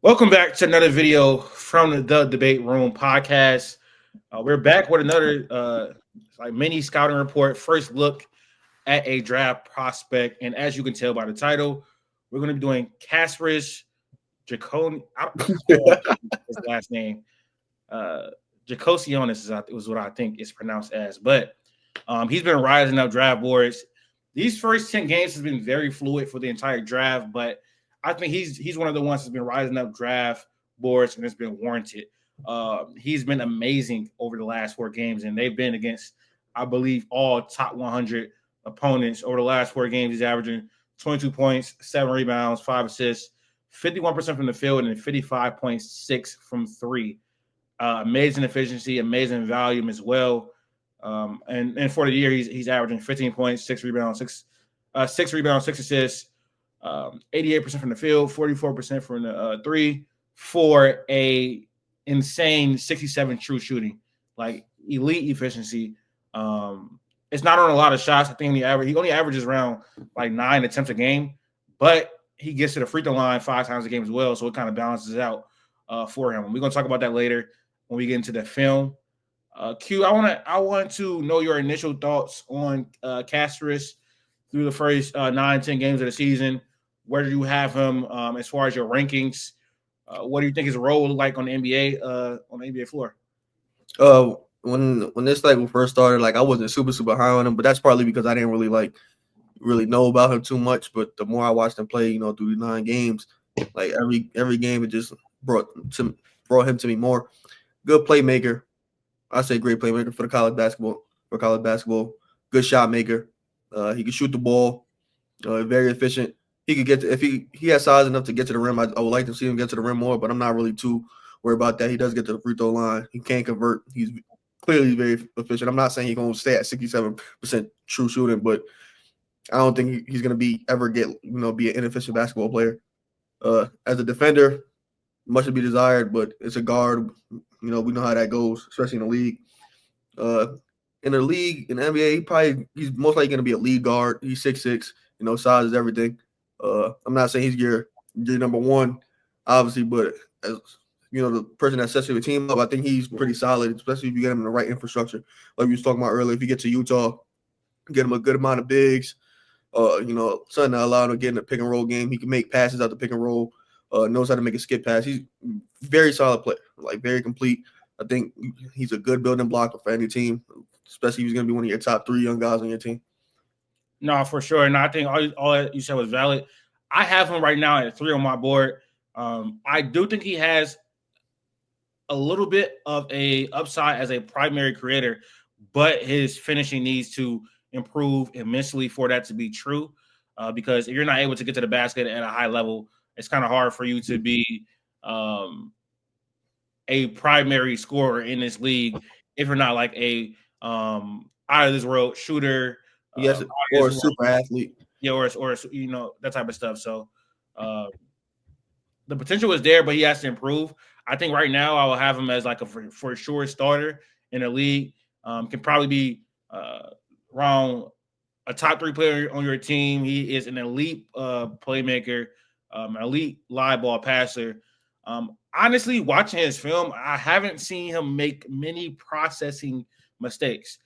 Welcome back to another video from the Debate Room podcast. We're back with another mini scouting report, first look at a draft prospect. And as you can tell by the title, we're going to be doing Kasparas Jakucionis. I don't know his last name. Jakucionis was what I think it's pronounced as. But he's been rising up draft boards. These first 10 games has been very fluid for the entire draft, but I think he's one of the ones that's been rising up draft boards and it's been warranted. He's been amazing over the last 4 games, and they've been against, I believe, all top 100 opponents. Over the last 4 games, he's averaging 22 points, 7 rebounds, 5 assists, 51% from the field, and 55.6 from three. Amazing efficiency, amazing volume as well. And for the year, he's averaging 15 points, 6 rebounds, 6 assists, 88% from the field, 44% from the three, for a insane 67 true shooting, like elite efficiency. It's not on a lot of shots. I think he only averages around like 9 attempts a game, but he gets to the free throw line 5 times a game as well, so it kind of balances out for him. We're gonna talk about that later when we get into the film. Q, I want to know your initial thoughts on Kasparas through the first 9-10 games of the season. Where do you have him as far as your rankings? What do you think his role will look like on the NBA floor? When this cycle first started, I wasn't super high on him, but that's partly because I didn't really know about him too much. But the more I watched him play, through the 9 games, every game it just brought him to me more. Good playmaker. I say great playmaker for college basketball. Good shot maker. He can shoot the ball. Very efficient. He could get if he has size enough to get to the rim. I would like to see him get to the rim more, but I'm not really too worried about that. He does get to the free throw line. He can convert. He's clearly very efficient. I'm not saying he's going to stay at 67% true shooting, but I don't think he's going to be an inefficient basketball player. As a defender, much to be desired, but it's a guard. We know how that goes, especially in the league. In the league, in the NBA, he's most likely going to be a lead guard. He's 6'6", size is everything. I'm not saying he's your number one, obviously, but as the person that sets your team up, I think he's pretty solid, especially if you get him in the right infrastructure. Like we was talking about earlier, if you get to Utah, get him a good amount of bigs, something that allowed him to get in the pick and roll game. He can make passes out the pick and roll, knows how to make a skip pass. He's very solid player, very complete. I think he's a good building block for any team, especially if he's going to be one of your top 3 young guys on your team. No, for sure. And I think all you said was valid. I have him right now at 3 on my board. I do think he has a little bit of a upside as a primary creator, but his finishing needs to improve immensely for that to be true. Because if you're not able to get to the basket at a high level, it's kind of hard for you to be a primary scorer in this league if you're not like a out of this world shooter. Yes, or a super athlete. Yeah, or that type of stuff. So the potential is there, but he has to improve. I think right now I will have him as like a for sure starter in the league. Can probably be around a top 3 player on your team. He is an elite playmaker, an elite live ball passer. Honestly, watching his film, I haven't seen him make many processing mistakes.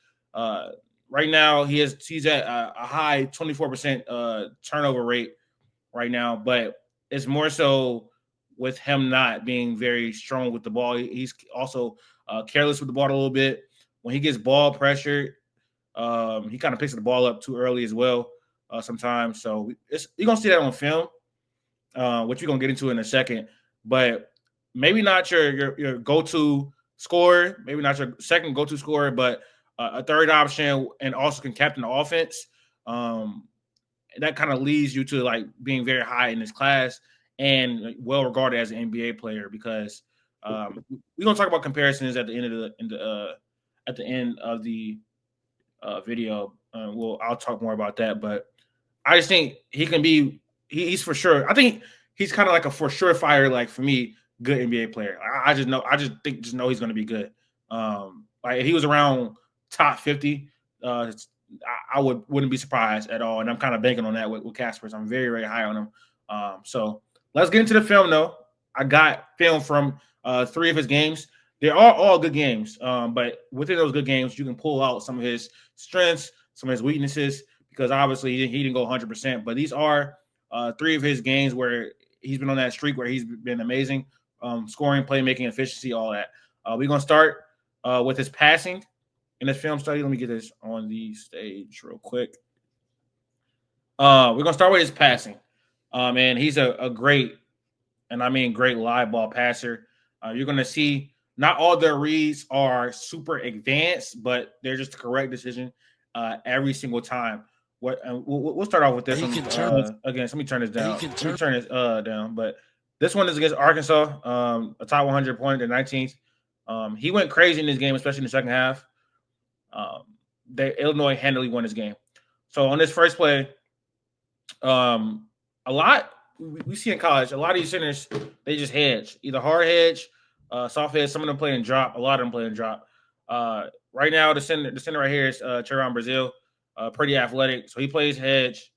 Right now, he's at a high 24% turnover rate right now, but it's more so with him not being very strong with the ball. He's also careless with the ball a little bit. When he gets ball pressured, he kind of picks the ball up too early as well sometimes. So you're going to see that on film, which we're going to get into in a second. But maybe not your go-to scorer, maybe not your second go-to scorer, but a third option, and also can captain the offense. That kind of leads you to being very high in this class and well regarded as an NBA player, because we're gonna talk about comparisons at the end of the video. I'll talk more about that, but I just think he can be. He's for sure. I think he's kind of like a for sure fire, for me, good NBA player. I just know he's going to be good. If he was around top 50, I wouldn't be surprised at all. And I'm kind of banking on that with Kasparas. I'm very, very high on him. So let's get into the film, though. I got film from 3 of his games. They are all good games, but within those good games, you can pull out some of his strengths, some of his weaknesses, because obviously he didn't go 100%. But these are 3 of his games where he's been on that streak where he's been amazing, scoring, playmaking, efficiency, all that. We're gonna start with his passing in this film study. Let me get this on the stage real quick. We're gonna start with his passing, and he's a great, and I mean great live ball passer. You're gonna see not all their reads are super advanced, but they're just the correct decision every single time. We'll start off with this one again. So let me turn this down. Let me turn this down. But this one is against Arkansas, a top 100 point, the 19th. He went crazy in this game, especially in the second half. Illinois handily won this game. So on this first play, a lot we see in college, a lot of these centers, they just hedge, either hard hedge, soft hedge. Some of them play in drop. A lot of them play in drop. Right now, the center right here is Teron Brazil, pretty athletic. So he plays hedge.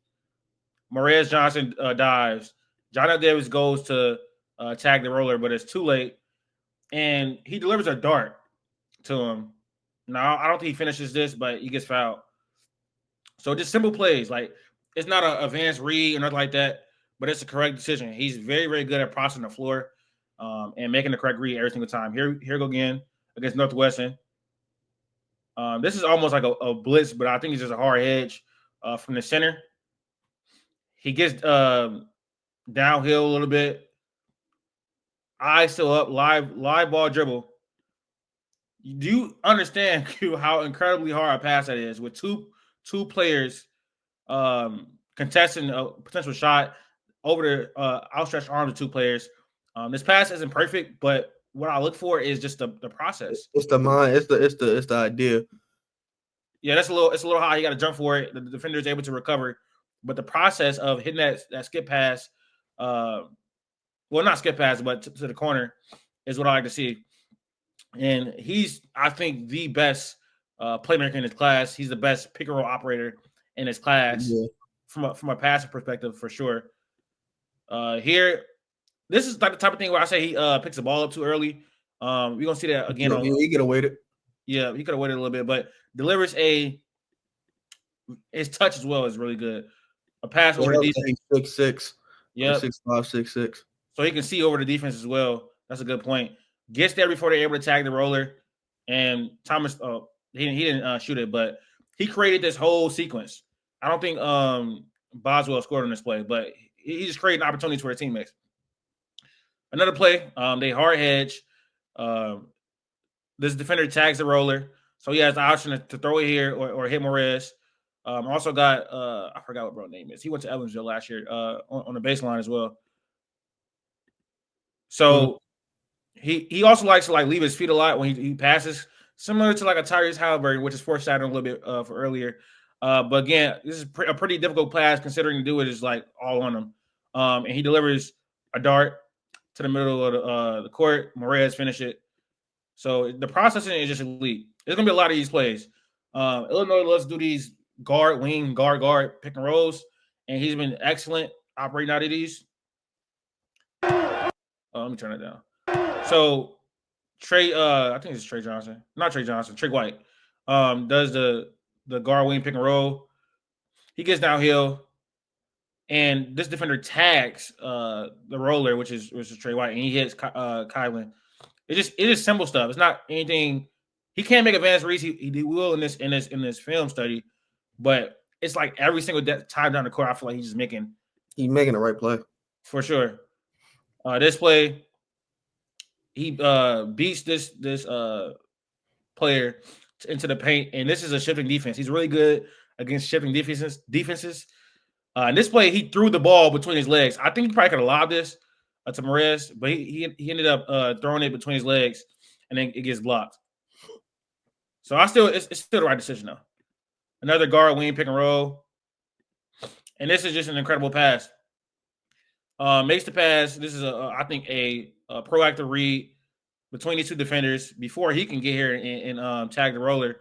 Morez Johnson dives. John Davis goes to tag the roller, but it's too late. And he delivers a dart to him. Now, I don't think he finishes this, but he gets fouled. So just simple plays. Like, it's not an advanced read or nothing like that, but it's a correct decision. He's very, very good at processing the floor and making the correct read every single time. Here go again against Northwestern. This is almost like a blitz, but I think it's just a hard edge from the center. He gets downhill a little bit. Eyes still up, live ball dribble. Do you understand, Q, how incredibly hard a pass that is with two players contesting a potential shot over the outstretched arms of two players? This pass isn't perfect, but what I look for is just the process. It's the mind. It's the idea. Yeah, it's a little high. You got to jump for it. The defender is able to recover, but the process of hitting that skip pass, well, not skip pass, but to the corner, is what I like to see. And he's, I think, the best playmaker in his class. He's the best pick and roll operator in his class from a passing perspective, for sure. Here, this is like the type of thing where I say he picks the ball up too early. We're gonna see that again. He could have waited. Yeah, he could have waited a little bit, but delivers his touch as well is really good. A pass over the defense. 6'6". Yeah, 6'5", 6'6". So he can see over the defense as well. That's a good point. Gets there before they're able to tag the roller, and Thomas. He didn't shoot it, but he created this whole sequence. I don't think Boswell scored on this play, but he just created opportunities for his teammates. Another play, they hard hedge. This defender tags the roller, so he has the option to throw it here or hit Morez. Also got I forgot what bro name is. He went to Evansville last year on the baseline as well. So he also likes to leave his feet a lot when he passes, similar to like a Tyrese Halliburton, which is foreshadowing a little bit for earlier. But again, this is a pretty difficult pass considering to do it is like all on him. And he delivers a dart to the middle of the court. Morez finish it. So the processing is just elite. There's gonna be a lot of these plays. Illinois loves to do these guard, wing, guard, pick and rolls, and he's been excellent operating out of these. Let me turn it down. So Trey, I think it's Trey Johnson, not Trey Johnson, Trey White, does the guard wing pick and roll. He gets downhill, and this defender tags the roller, which is Trey White, and he hits Kylan. It's just simple stuff. It's not anything. He can't make advanced reads. He will in this film study, but it's like every single time down the court, I feel like he's making the right play for sure. This play, he beats this player into the paint, and this is a shifting defense. He's really good against shifting defenses. In this play, he threw the ball between his legs. I think he probably could have lobbed this to Morez, but he ended up throwing it between his legs, and then it gets blocked. So it's still the right decision though. Another guard wing pick and roll, and this is just an incredible pass. Makes the pass. This is I think a proactive read between these two defenders before he can get here and tag the roller,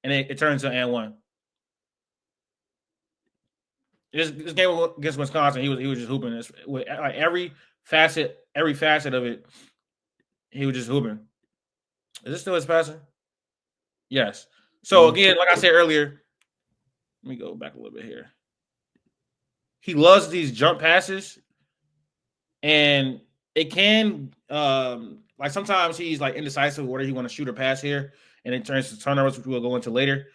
and it turns to and one. This game against Wisconsin, he was just hooping this with like every facet, every facet of it, he was just hooping. Is this still his passing? Yes. So again, like I said earlier, let me go back a little bit here. He loves these jump passes, and it can like sometimes he's like indecisive whether he want to shoot or pass here, and it turns to turnovers, which we'll go into later.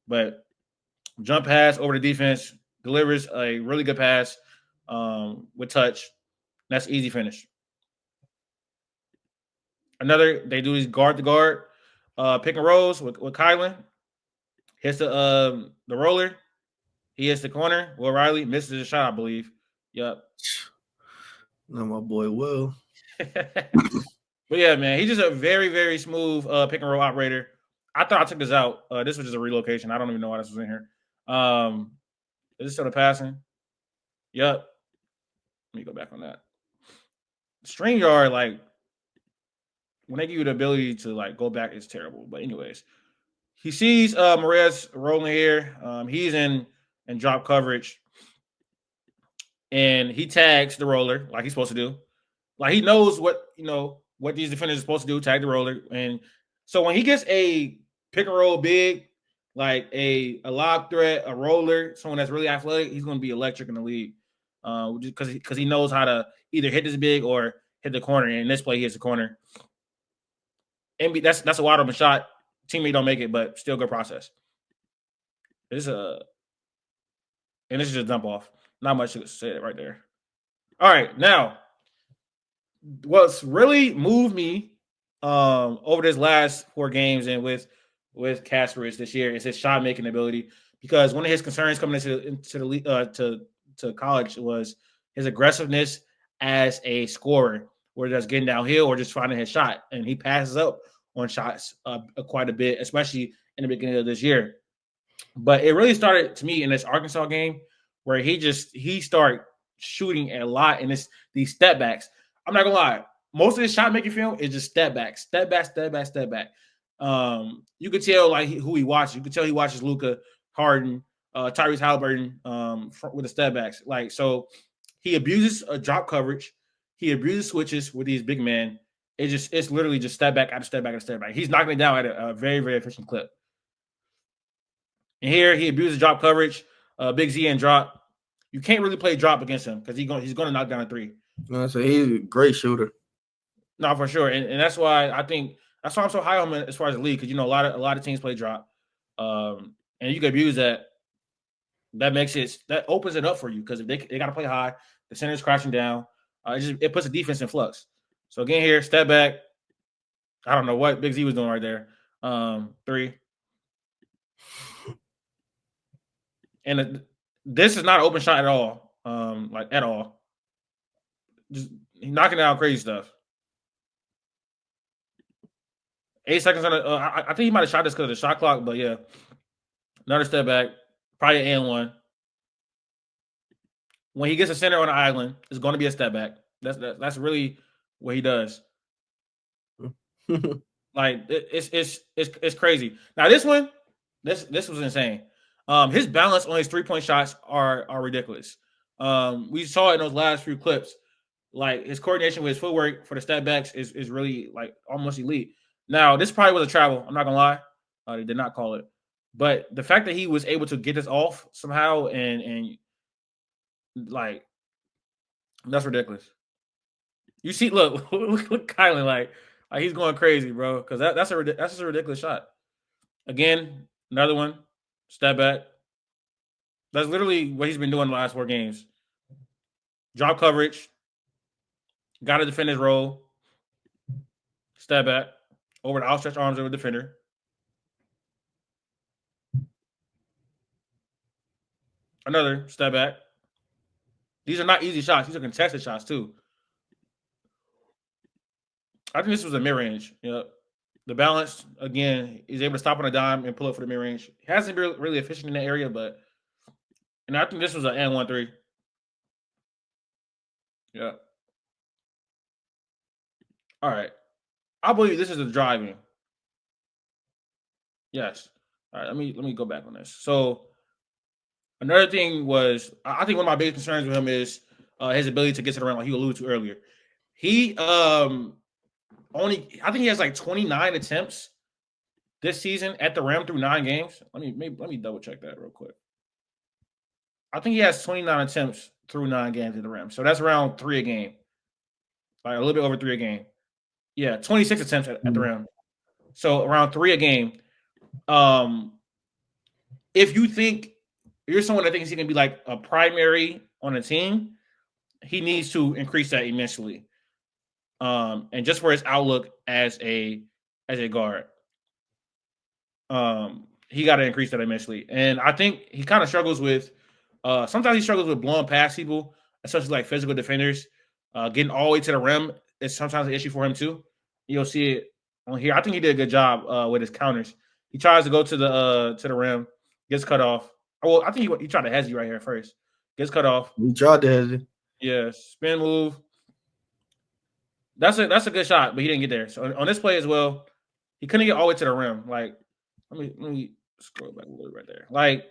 But jump pass over the defense, delivers a really good pass with touch. That's easy finish. Another, they do these guard to guard pick and rolls with Kylan. Hits the roller. He hits the corner. Will Riley misses the shot, I believe. Yep. Not my boy Will. But yeah, man, he's just a very, very smooth pick and roll operator. I thought I took this out. This was just a relocation. I don't even know why this was in here. Is this still the passing? Yep. Let me go back on that. StreamYard, like, when they give you the ability to like go back, it's terrible. But anyways, he sees Morez rolling here. He's in drop coverage, and he tags the roller like he's supposed to do. Like he knows what these defenders are supposed to do, tag the roller. And so when he gets a pick and roll big, like a lob threat, a roller, someone that's really athletic, he's going to be electric in the league because he knows how to either hit this big or hit the corner. And in this play, he hits the corner. And that's a wide open shot. Teammate don't make it, but still good process. And this is a dump off. Not much to say right there. All right, now what's really moved me over this last 4 games and with Kasparas this year is his shot making ability. Because one of his concerns coming into the league to college was his aggressiveness as a scorer, whether that's getting downhill or just finding his shot, and he passes up on shots quite a bit, especially in the beginning of this year. But it really started to me in this Arkansas game where he started shooting a lot in these step backs. I'm not gonna lie, most of his shot making film is just step back. You could tell like who he watches. You could tell he watches Luka, Harden, Tyrese Halliburton with the step backs. Like, so he abuses drop coverage. He abuses switches with these big men. It's literally just step back after step back after step back. He's knocking it down at a very, very efficient clip. And here he abuses drop coverage, big Z and drop. You can't really play drop against him because he's going to knock down a 3. So he's a great shooter. No, for sure, and that's why I'm so high on him as far as the league, because a lot of teams play drop, and you can abuse that. That opens it up for you because if they got to play high, the center's crashing down. It puts the defense in flux. So again here, step back. I don't know what Big Z was doing right there. 3. And this is not an open shot at all. Like at all. Just knocking down crazy stuff. 8 seconds on I think he might have shot this because of the shot clock, but yeah. Another step back. Probably an and 1. When he gets a center on the island, it's going to be a step back. That's really what he does. Like it's crazy. Now this one, this was insane. His balance on his 3-point shots are ridiculous. We saw it in those last few clips. Like his coordination with his footwork for the step backs is really like almost elite. Now this probably was a travel. I'm not gonna lie. They did not call it, but the fact that he was able to get this off somehow and like that's ridiculous. You see, look Kylan, like he's going crazy, bro. Because that's just a ridiculous shot. Again, another one, step back. That's literally what he's been doing the last 4 games. Drop coverage, got to defend his role, step back, over the outstretched arms of a defender. Another step back. These are not easy shots. These are contested shots too. I think this was a mid-range. Yep. The balance, again, he's able to stop on a dime and pull up for the mid-range. He hasn't been really efficient in that area, but I think this was an N1-3. Yeah. All right. I believe this is a driving. Yes. All right, let me go back on this. So another thing was, I think one of my biggest concerns with him is his ability to get to the rim, like you alluded to earlier. He only I think he has like 29 attempts this season at the rim through 9 games. Let me double check that real quick. I think he has 29 attempts through 9 games at the rim. So that's around 3 a game. Like a little bit over 3 a game. Yeah, 26 attempts at the rim. So around 3 a game. If you think you're someone that thinks he can be like a primary on a team, he needs to increase that immensely. And just for his outlook as a guard. He got to increase that immensely. And I think he kind of struggles with sometimes he struggles with blowing past people, especially like physical defenders. Getting all the way to the rim is sometimes an issue for him too. You'll see it on here. I think he did a good job with his counters. He tries to go to the rim, gets cut off. Well, I think he tried to hezzy right here first. Gets cut off. He tried to hezzy. Yeah, spin move. That's a good shot, but he didn't get there. So on this play as well, he couldn't get all the way to the rim. Like, let me scroll back a little right there. Like,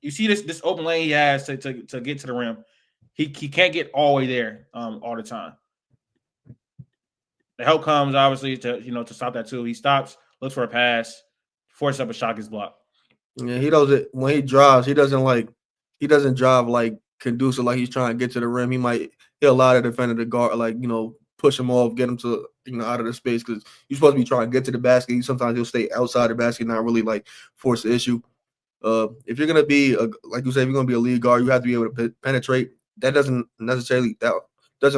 you see this open lane he has to get to the rim. He can't get all the way there all the time. The help comes obviously to stop that too. He stops, looks for a pass, forces up a shot, gets blocked. Yeah, he doesn't when he drives. He doesn't drive like conducive, like he's trying to get to the rim. He'll allow the defender to guard, like push him off, get him to out of the space because you're supposed to be trying to get to the basket. Sometimes he'll stay outside the basket, not really like force the issue. If you're gonna be like you said, if you're gonna be a lead guard, you have to be able to penetrate. That doesn't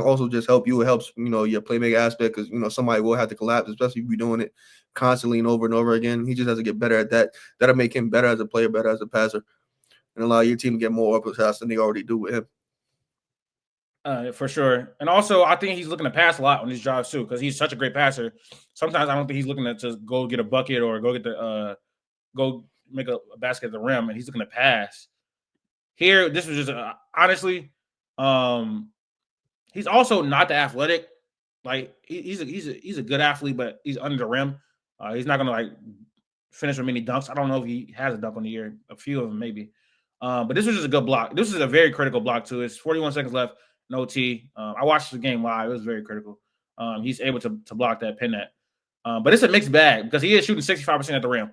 also just help you. It helps your playmaking aspect because somebody will have to collapse, especially if you're doing it constantly and over again. He just has to get better at that. That'll make him better as a player, better as a passer, and allow your team to get more upper shots than they already do with him. For sure. And also, I think he's looking to pass a lot on these drives too, because he's such a great passer. Sometimes I don't think he's looking to just go get a bucket or go get go make a basket at the rim, and he's looking to pass. Here, this was just honestly, he's also not the athletic. Like he's a good athlete, but he's under the rim. He's not gonna like finish with many dunks. I don't know if he has a dunk on the year, a few of them maybe. But this was just a good block. This is a very critical block too. It's 41 seconds left. No T. I watched the game live. It was very critical. He's able to block that, pin that. But it's a mixed bag because he is shooting 65% at the rim.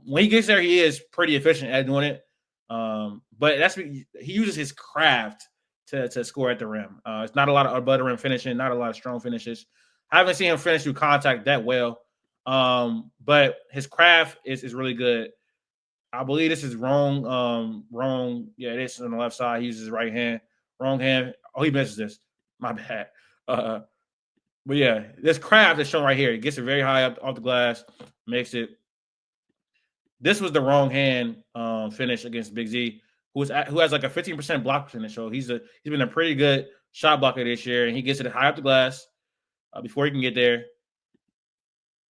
When he gets there, he is pretty efficient at doing it. But he uses his craft to score at the rim. It's not a lot of above the rim finishing, not a lot of strong finishes. I haven't seen him finish through contact that well. But his craft is really good. I believe this is wrong. Wrong. Yeah, this is on the left side. He uses his right hand. Wrong hand. Oh, he misses this. My bad. But yeah, this craft is shown right here. He gets it very high up off the glass, makes it. This was the wrong hand finish against Big Z, who has like a 15% block percentage. So he's been a pretty good shot blocker this year, and he gets it high up the glass before he can get there.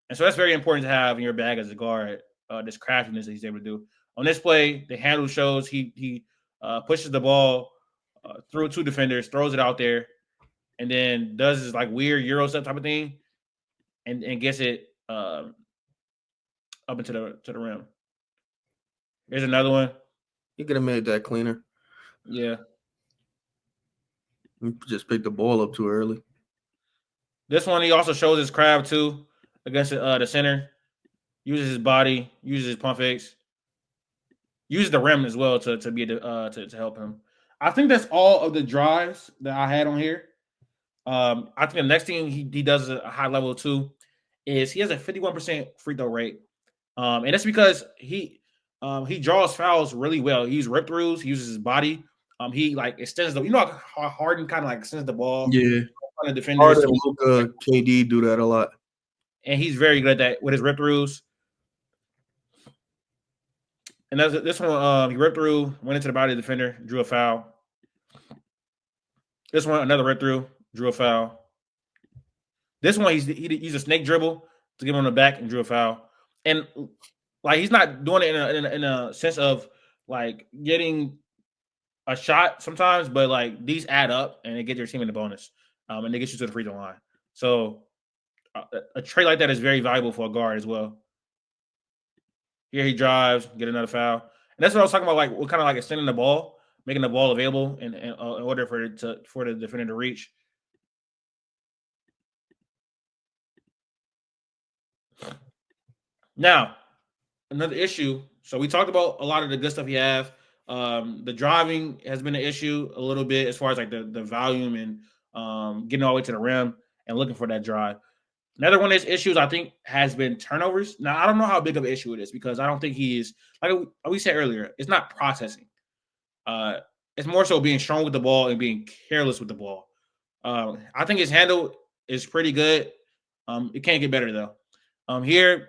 And so that's very important to have in your bag as a guard. This craftiness that he's able to do. On this play, the handle shows he pushes the ball through two defenders, throws it out there, and then does this like weird Euro step type of thing, and gets it up into the rim. Here's another one. He could have made that cleaner. Yeah. He just picked the ball up too early. This one, he also shows his craft too against the center. Uses his body, uses his pump fakes, uses the rim as well to help him. I think that's all of the drives that I had on here. I think the next thing he does at a high level too is he has a 51% free throw rate, and that's because he draws fouls really well. He uses rip throughs. He uses his body. He like extends the how Harden kind of like extends the ball. Yeah, on the defenders. Harden, Luka, KD do that a lot, and he's very good at that with his rip throughs. And this one, he ripped through, went into the body of the defender, drew a foul. This one, another rip through, drew a foul. This one, he used a snake dribble to get him on the back and drew a foul. And like he's not doing it in a sense of like getting a shot sometimes, but like these add up and they get your team in the bonus, and they get you to the free throw line. So a trade like that is very valuable for a guard as well. Here he drives, get another foul. And that's what I was talking about, like what kind of like extending the ball, making the ball available in order for the defender to reach. Now, another issue. So we talked about a lot of the good stuff he have. The driving has been an issue a little bit as far as like the volume and getting all the way to the rim and looking for that drive. Another one of his issues, I think, has been turnovers. Now, I don't know how big of an issue it is because I don't think he is, like we said earlier, it's not processing. Uh, it's more so being strong with the ball and being careless with the ball. I think his handle is pretty good. It can't get better though. Here,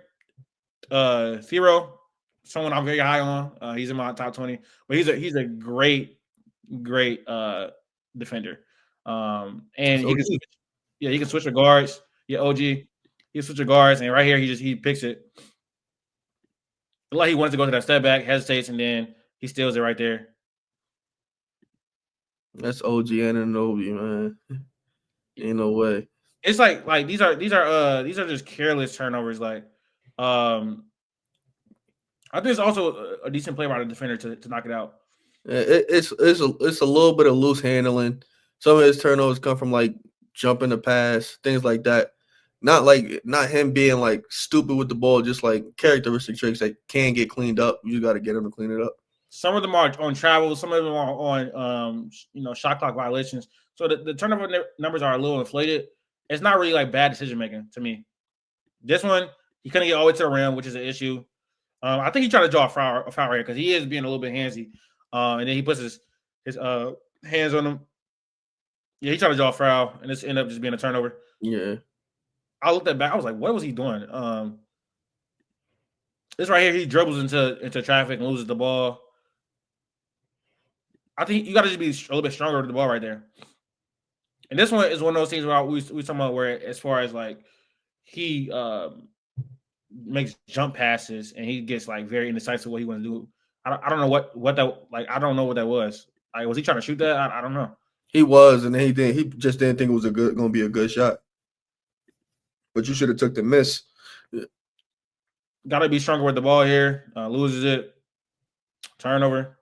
Thero, someone I'm very high on. He's in my top 20, but he's a great defender. And That's he can OG. switch, yeah, he can switch the guards. Yeah, OG. He can switch the guards, and right here he picks it. Like he wants to go to that step back, hesitates, and then he steals it right there. That's OG Ananobi, man. Ain't no way. It's like these are just careless turnovers. Like, I think it's also a decent play by the defender to knock it out. It's a little bit of loose handling. Some of his turnovers come from like jumping the pass, things like that. Not him being like stupid with the ball, just like characteristic tricks that can get cleaned up. You got to get him to clean it up. Some of them are on travel. Some of them are on shot clock violations. So the turnover numbers are a little inflated. It's not really like bad decision making to me. This one he couldn't get all the way to the rim, which is an issue. I think he tried to draw a foul right here because he is being a little bit handsy. And then he puts his hands on him. Yeah, he tried to draw a foul, and this ended up just being a turnover. Yeah. I looked at back. I was like, what was he doing? This right here, he dribbles into traffic and loses the ball. I think you got to just be a little bit stronger with the ball right there. And this one is one of those things where we talking about where as far as like he makes jump passes and he gets like very indecisive what he wants to do. I don't know what that like. I don't know what that was. Like, was he trying to shoot that? I don't know. He was, and then he didn't. He just didn't think it was going to be a good shot. But you should have took the miss. Got to be stronger with the ball here. Loses it. Turnover.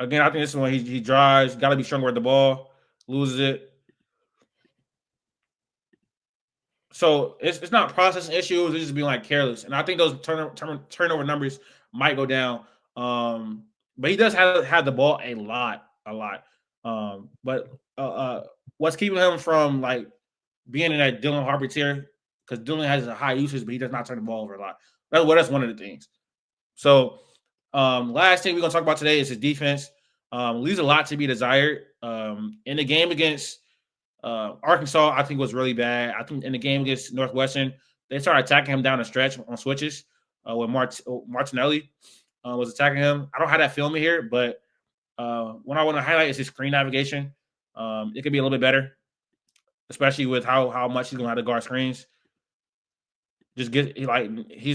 Again, I think this is when he drives. Got to be stronger with the ball. Loses it. So it's not processing issues. It's just being like careless. And I think those turnover numbers might go down. But he does have the ball a lot. But what's keeping him from like being in that Dylan Harper tier? Because Dylan has a high usage, but he does not turn the ball over a lot. That's one of the things. So last thing we're gonna talk about today is his defense. Leaves a lot to be desired. In the game against Arkansas, I think was really bad. I think in the game against Northwestern, they started attacking him down the stretch on switches when Martinelli was attacking him. I don't have that film here, but what I want to highlight is his screen navigation. It could be a little bit better, especially with how much he's going to have to guard screens. He's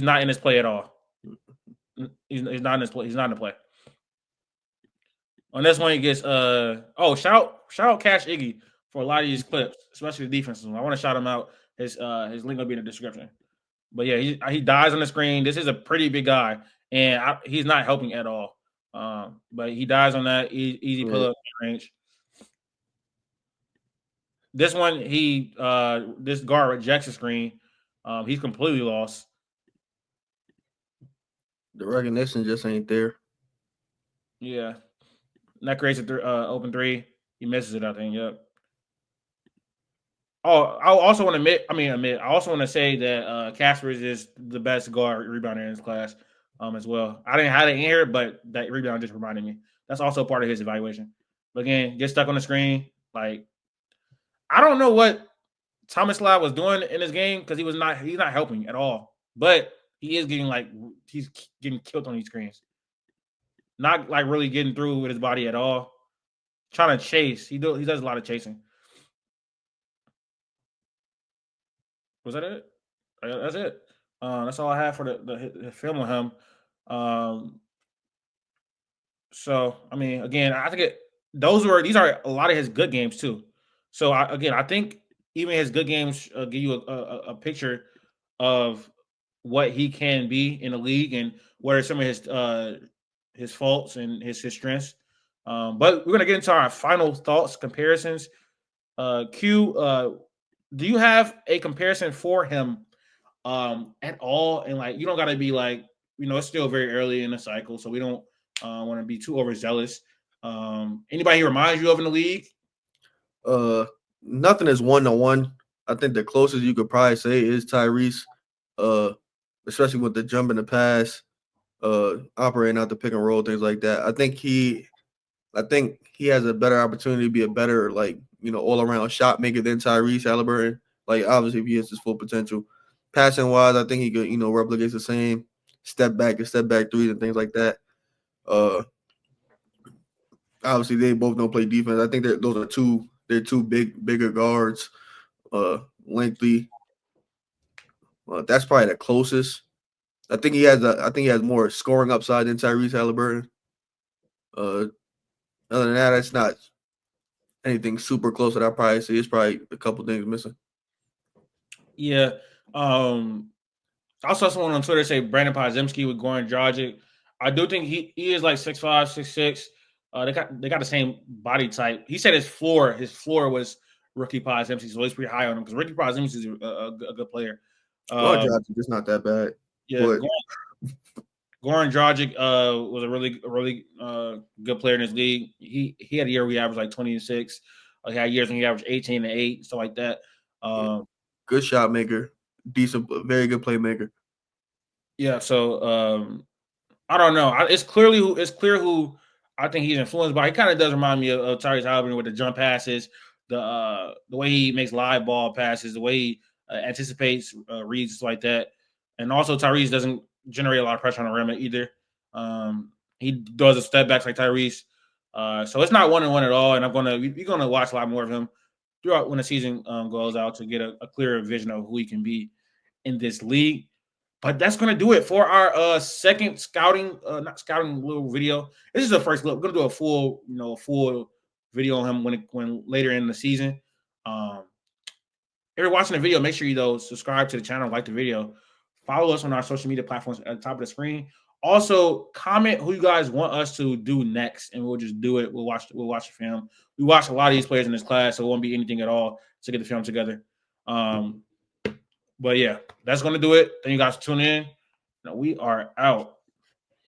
not in his play at all. He's not in his play. He's not in the play. On this one, he gets shout out Cash Iggy for a lot of these clips, especially the defenses. I want to shout him out. His link will be in the description. But yeah, he dies on the screen. This is a pretty big guy, and he's not helping at all. But he dies on that easy pull up range. This one, this guard rejects the screen. He's completely lost. The recognition just ain't there. Yeah, and that creates a open three. He misses it, I think. Yep. Oh, I also want to I also want to say that Kasparas is the best guard rebounder in his class, as well. I didn't have it in here, but that rebound just reminded me. That's also part of his evaluation. But again, get stuck on the screen. Like, I don't know what Thomas Lab was doing in this game because he's not helping at all. But he is he's getting killed on these screens. Not like really getting through with his body at all. Trying to chase. He does a lot of chasing. Was that it? That's it. That's all I have for the film of him. So I mean, again, I think these are a lot of his good games too. So I think even his good games give you a picture of what he can be in the league and what are some of his faults and his strengths. But we're gonna get into our final thoughts, comparisons. Do you have a comparison for him at all. And like, you don't got to be like, it's still very early in the cycle, so we don't want to be too overzealous. Anybody he reminds you of in the league? Nothing is 1-to-1. I think the closest you could probably say is Tyrese. Especially with the jump in the pass, operating out the pick and roll, things like that. I think he has a better opportunity to be a better, like, all around shot maker than Tyrese Halliburton. Like, obviously, if he has his full potential. Passing wise, I think he could, replicate the same step back and step back threes and things like that. Obviously, they both don't play defense. I think they're two bigger guards, lengthy. That's probably the closest. I think he has more scoring upside than Tyrese Halliburton. Other than that, it's not anything super close that I probably see. It's probably a couple things missing. Yeah. I saw someone on Twitter say Brandon Podziemski with Goran Dragic. I do think he is like 6'5", 6'6". They got the same body type. He said his floor was Ricky Podziemski, so he's pretty high on him because Ricky Podziemski is a good player. Goran Dragic is not that bad. Yeah, Goran Dragic was a really good player in his league. He had a year where he averaged like 20 and 6. He had years when he averaged 18 and 8, stuff like that. Good shot maker, decent, very good playmaker. Yeah, so I don't know. It's clear who I think he's influenced by. He kind of does remind me of Tyrese Halliburton with the jump passes, the way he makes live ball passes, the way he anticipates reads, stuff like that. And also Tyrese doesn't generate a lot of pressure on the rim either. He does a step backs like Tyrese. So it's not 1-on-1 at all. And we're gonna watch a lot more of him throughout when the season goes out to get a clearer vision of who he can be in this league. But that's gonna do it for our second not scouting little video. This is the first look. We're gonna do a full video on him when later in the season. If you're watching the video, make sure you subscribe to the channel, like the video, follow us on our social media platforms at the top of the screen. Also, comment who you guys want us to do next, and we'll just do it. We'll watch the film. We watched a lot of these players in this class, so it won't be anything at all to get the film together. But yeah, that's gonna do it. Thank you guys for tuning in. Now we are out.